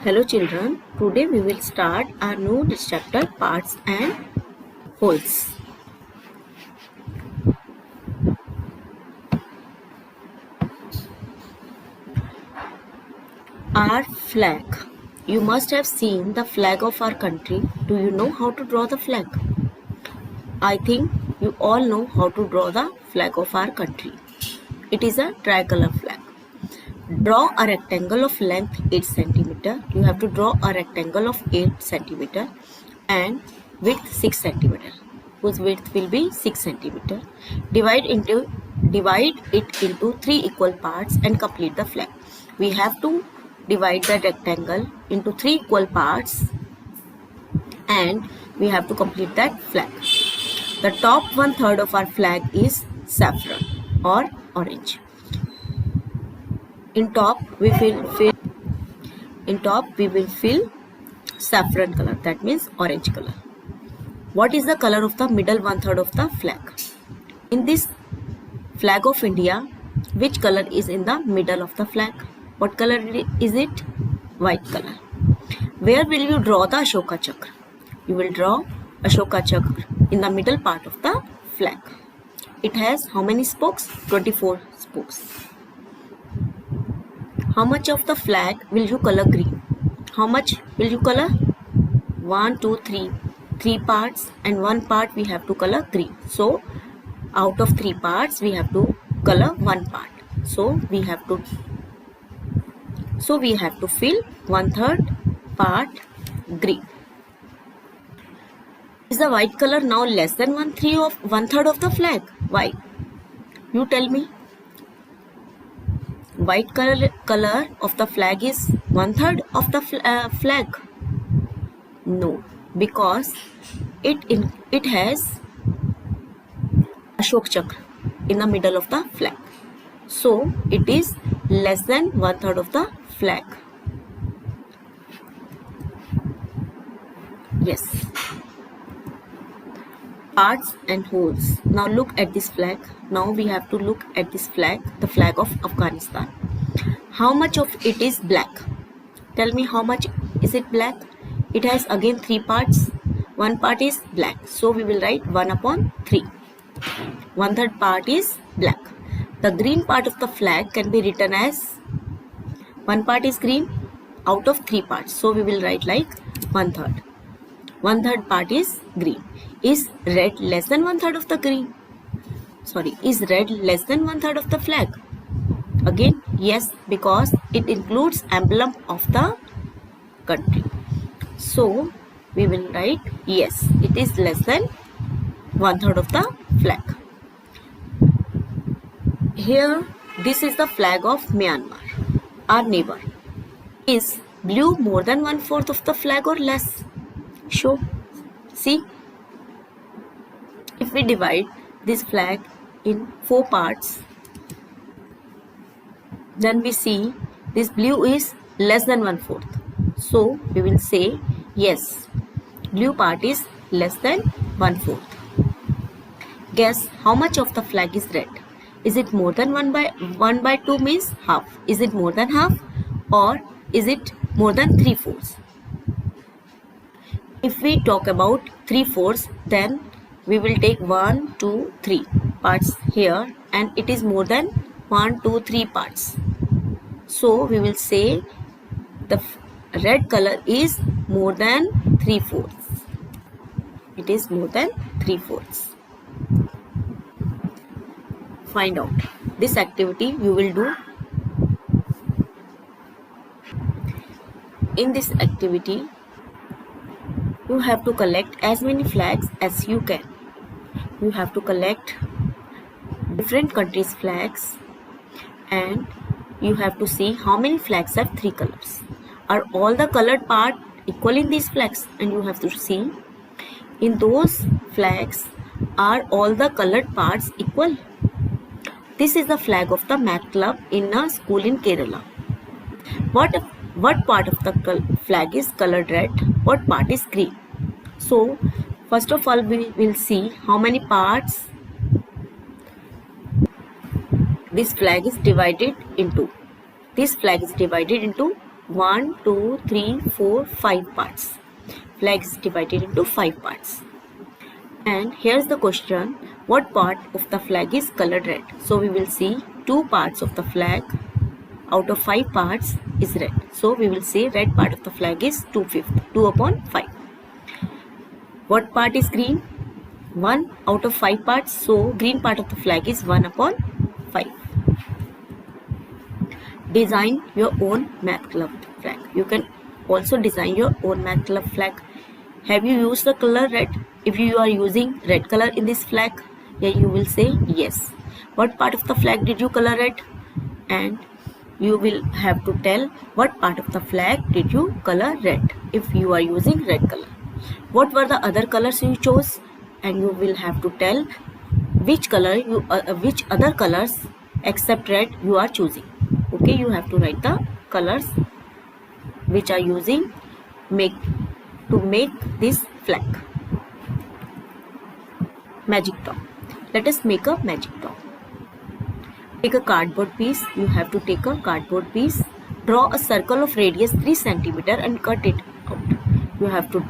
Hello children, today we will start our new chapter parts and wholes. Our flag. You must have seen the flag of our country. Do you know how to draw the flag? I think you all know how to draw the flag of our country. It is a tricolor flag. Draw a rectangle of length 8 cm. You have to draw a rectangle of 8 cm and width 6 cm. Whose width will be 6 cm. Divide it into 3 equal parts and complete the flag. We have to divide the rectangle into 3 equal parts and we have to complete that flag. The top 1/3 of our flag is saffron or orange. In top we will fill saffron color, that means orange color. What is the color of the middle 1/3 of the flag? In this flag of India, which color is in the middle of the flag? What color is it? White color. Where will you draw the Ashoka Chakra? You will draw Ashoka Chakra in the middle part of the flag. It has how many spokes? 24 spokes. How much of the flag will you color green? How much will you color? 1, 2, 3. 3 parts and 1 part we have to color green. So out of 3 parts we have to color 1 part. So we have to fill 1/3 part green. Is the white color now less than 1/3 of the flag? Why? You tell me. White color of the flag is 1/3 of the flag. No, because it has Ashok Chakra in the middle of the flag. So it is less than 1/3 of the flag. Yes. Parts and wholes. Now look at this flag. Now we have to look at this flag, the flag of Afghanistan. How much of it is black? Tell me, how much is it black? It has again 3 parts. 1 part is black. So we will write 1/3. 1/3 part is black. The green part of the flag can be written as 1 part is green out of 3 parts. So we will write like 1/3. 1/3 part is green. Is red less than 1/3 of the green? Sorry, is red less than 1/3 of the flag? Again, yes, because it includes emblem of the country. So we will write yes, it is less than 1/3 of the flag. Here, this is the flag of Myanmar, our neighbor. Is blue more than 1/4 of the flag or less? Show. See, if we divide this flag in 4 parts, then we see this blue is less than 1/4. So we will say yes, blue part is less than 1/4. Guess how much of the flag is red? Is it more than 1/2 means half? Is it more than half or is it more than 3/4? If we talk about 3/4, then we will take 1, 2, 3 parts here and it is more than 1, 2, 3 parts. So we will say the red color is more than 3/4. It is more than 3/4. Find out. This activity you will do. In this activity, you have to collect as many flags as you can. You have to collect different countries' flags and you have to see how many flags have 3 colors. Are all the colored part equal in these flags? And you have to see in those flags, are all the colored parts equal? This is the flag of the Math Club in a school in Kerala. What part of the flag is colored red? What part is green? So first of all, we will see how many parts this flag is divided into. This flag is divided into 1, 2, 3, 4, 5 parts. Flag is divided into 5 parts. And here's the question, what part of the flag is colored red? So we will see 2 parts of the flag out of 5 parts is red. So we will say red part of the flag is 2/5, 2 upon 5. What part is green? 1 out of 5 parts. So green part of the flag is 1 upon 5. Design your own math club flag. You can also design your own math club flag. Have you used the color red? If you are using red color in this flag, then you will say yes. What part of the flag did you color red? And you will have to tell what part of the flag did you color red if you are using red color. What were the other colors you chose? And you will have to tell which color which other colors except red you are choosing. Okay, you have to write the colors which are using to make this flag. Magic top. Let us make a magic top. Take a cardboard piece. You have to take a cardboard piece. Draw a circle of radius 3 cm and cut it out. You have to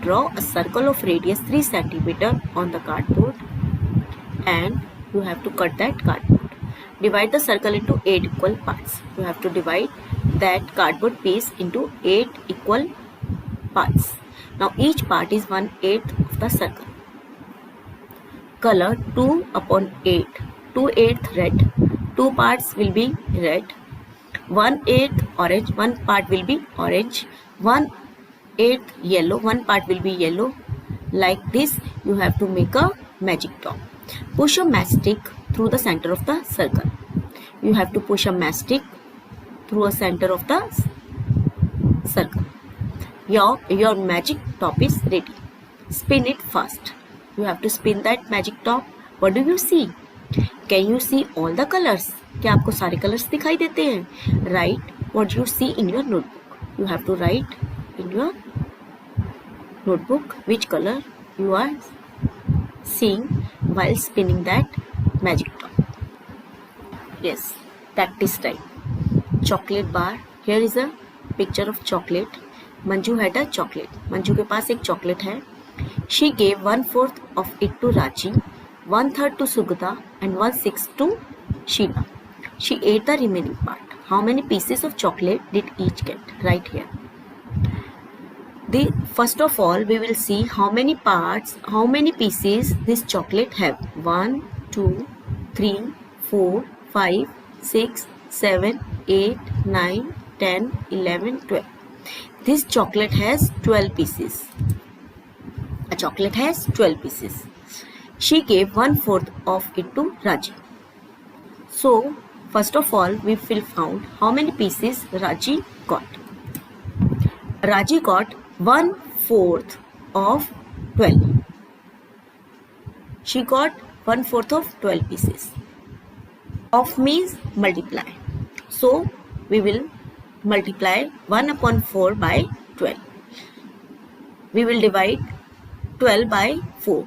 draw a circle of radius 3 cm on the cardboard, and you have to cut that cardboard. Divide the circle into 8 equal parts. You have to divide that cardboard piece into 8 equal parts. Now each part is 1/8 of the circle. Color 2 upon 8. 2/8 red. 2 parts will be red. 1/8 orange. 1 part will be orange. 1/8 yellow. 1 part will be yellow. Like this, you have to make a magic top. Push a matchstick through the center of the circle. You have to push a matchstick through a center of the circle. Your magic top is ready. Spin it fast. You have to spin that magic top. What do you see? Can you see all the colors? क्या आपको सारे colors दिखाई देते हैं? Write what you see in your notebook. You have to write in your notebook which color you are seeing while spinning that magic top. Yes, practice time. Chocolate bar. Here is a picture of chocolate. Manju had a chocolate. Manju के पास एक chocolate है. She gave 1/4 of it to Raji, 1/3 to Sugata, and 1/6 to Sheila. She ate the remaining part. How many pieces of chocolate did each get? Right here. First of all, we will see how many pieces this chocolate have. 1, 2, 3, 4, 5, 6, 7, 8, 9, 10, 11, 12. This chocolate has 12 pieces. A chocolate has 12 pieces. She gave 1/4 of it to Raji. So, first of all, we will find how many pieces Raji got. Raji got 1/4 of 12. She got 1/4 of 12 pieces. Of means multiply. So we will multiply 1 upon 4 by 12. We will divide 12 by 4.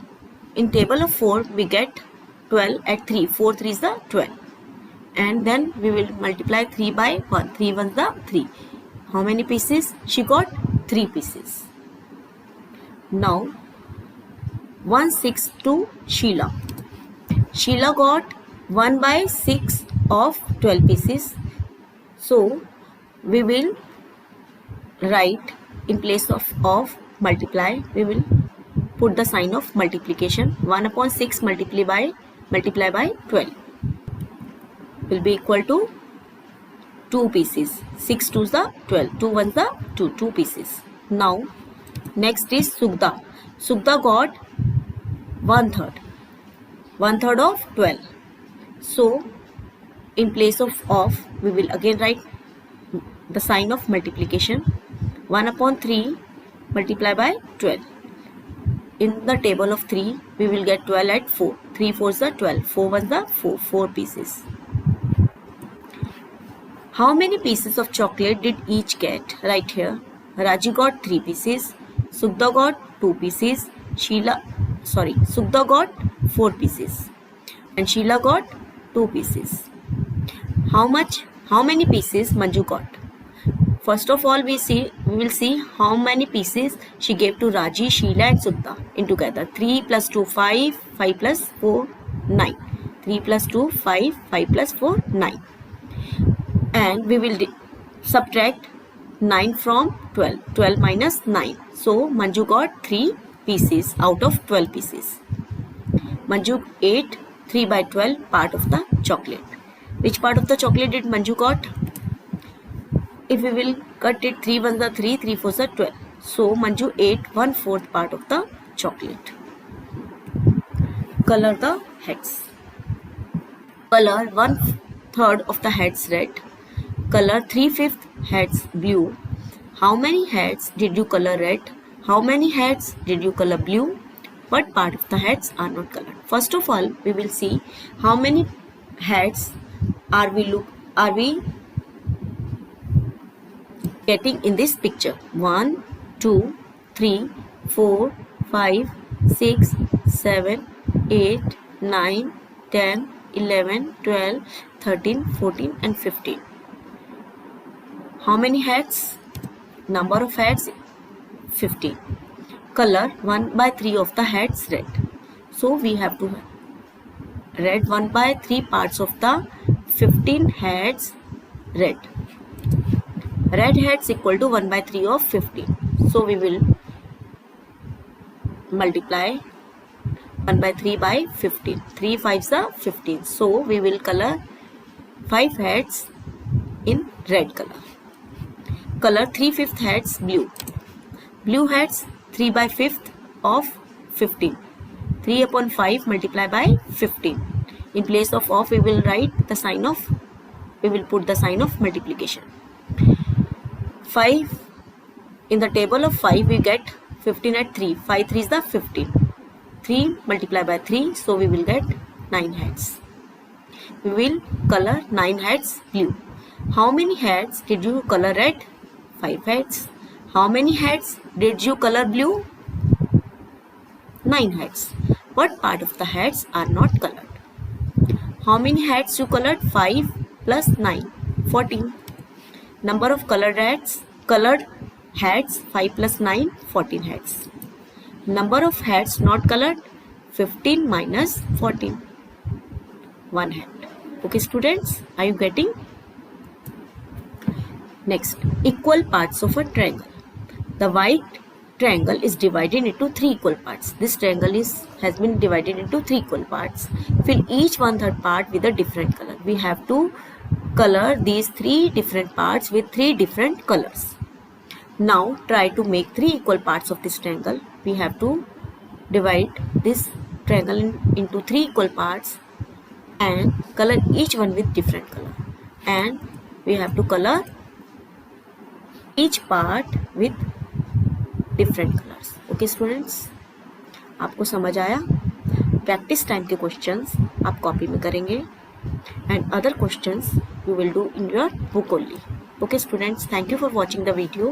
In table of 4 we get 12 at 3. 4 3 is the 12. And then we will multiply 3 by 1. 3 1 is the 3. How many pieces? She got 3 pieces. Now 1/6 to Sheila. Sheila got 1/6 of 12 pieces. So we will write in place of multiply, we will put the sign of multiplication. 1 upon 6 multiply by 12 will be equal to 2 pieces. 6 2 is the 12. 2 1 is the 2 pieces. Now next is Sugda. Sugda got 1/3. 1/3 of 12. So in place of we will again write the sign of multiplication. 1 upon 3 multiply by 12. In the table of 3 we will get 12 at 4. 3 4 is the 12. 4 1 is the 4 pieces. How many pieces of chocolate did each get? Right here. Raji got 3 pieces. Sugda got 2 pieces. Sugda got 4 pieces. And Sheila got 2 pieces. How much how many pieces Manju got. First of all, we will see how many pieces she gave to Raji, Sheila and Sutta in together. 3 plus 2, 5, 5 plus 4, 9. 3 plus 2, 5, 5 plus 4, 9. And we will subtract 9 from 12. 12 minus 9. So, Manju got 3 pieces out of 12 pieces. Manju ate 3 by 12 part of the chocolate. Which part of the chocolate did Manju got? If we will cut it, 3 ones are 3, 3 fours are 12. So, Manju ate 1/4 part of the chocolate. Color the heads. Color 1/3 of the heads red. Color 3/5 heads blue. How many heads did you color red? How many heads did you color blue? What part of the heads are not colored? First of all, we will see how many heads are we getting in this picture. 1, 2, 3, 4, 5, 6, 7, 8, 9, 10, 11, 12, 13, 14 and 15. How many heads? Number of heads 15. Color 1 by 3 of the heads red. So we have to red 1 by 3 parts of the 15 heads red. Red heads equal to 1 by 3 of 15. So we will multiply 1 by 3 by 15. 3 5s are 15. So we will color 5 heads in red color. Color 3/5 heads blue. Blue heads 3 by 5th of 15. 3 upon 5 multiply by 15. In place of we will write the sign of, we will put the sign of multiplication. 5 in the table of 5 we get 15 at 3. 5 3 is the 15. 3 multiply by 3, so we will get 9 heads. We will color 9 heads blue. How many heads did you color red? 5 heads. How many heads did you color blue? 9 heads. What part of the heads are not colored? How many heads you colored? 5 plus 9, 14. Number of colored heads 5 plus 9, 14 heads. Number of heads not colored 15 minus 14, 1 head. Okay students, are you getting? Next, equal parts of a triangle. The white triangle is divided into 3 equal parts. This triangle has been divided into 3 equal parts. Fill each 1/3 part with a different color. We have to color these 3 different parts with 3 different colors. Now try to make 3 equal parts of this triangle. We have to divide this triangle into 3 equal parts and color each one with different color. And we have to color each part with different colors. Okay students, आपको समझ आया? Practice time के questions आप copy में करेंगे and other questions you will do in your book only. Okay students, thank you for watching the video.